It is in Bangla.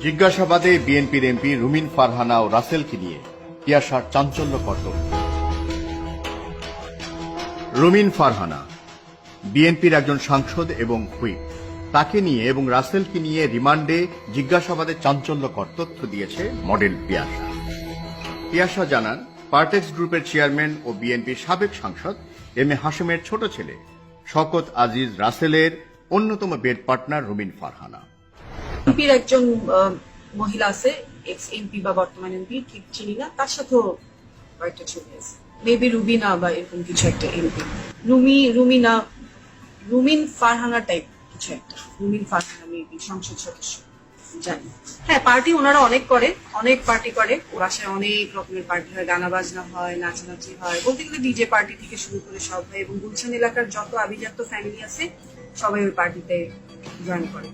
জিজ্ঞাসাবাদে বিএনপির এমপি রুমিন ফারহানা ও রাসেলকে নিয়ে পিয়াসার চাঞ্চল্যকর তথ্য। রুমিন ফারহানা বিএনপির একজন সাংসদ এবং হুইপ, তাকে নিয়ে এবং রাসেলকে নিয়ে রিমান্ডে জিজ্ঞাসাবাদে চাঞ্চল্যকর তথ্য দিয়েছে মডেল পিয়াসা। পিয়াসা জানান, পার্টেক্স গ্রুপের চেয়ারম্যান ও বিএনপির সাবেক সাংসদ এম এ হাশেমের ছোট ছেলে শওকত আজিজ রাসেলের অন্যতম বেড পার্টনার রুমিন ফারহানা। এমপির একজন মহিলা আছে, এক্স এমপি বা বর্তমান এমপি, ঠিক চিনি না, তার সাথেও কয়েকটা ছবি আছে, মেবি রুবিনা বা এরকম কিছু একটা এমপি, রুমিনা, রুমিন ফারহানা টাইপ কিছু একটা, রুমিন ফারহানা মেবি সংসদ সদস্য, জানি। হ্যাঁ, পার্টি ওনারা অনেক করে, অনেক পার্টি করে, বাসায় অনেক রকমের পার্টি হয়, গানা বাজনা হয়, নাচানাচি হয়, বলতে গেলে ডিজে পার্টি থেকে শুরু করে সব হয়, এবং গুলশান এলাকার যত আভিজাত্য ফ্যামিলি আছে সবাই ওই পার্টিতে জয়েন করে।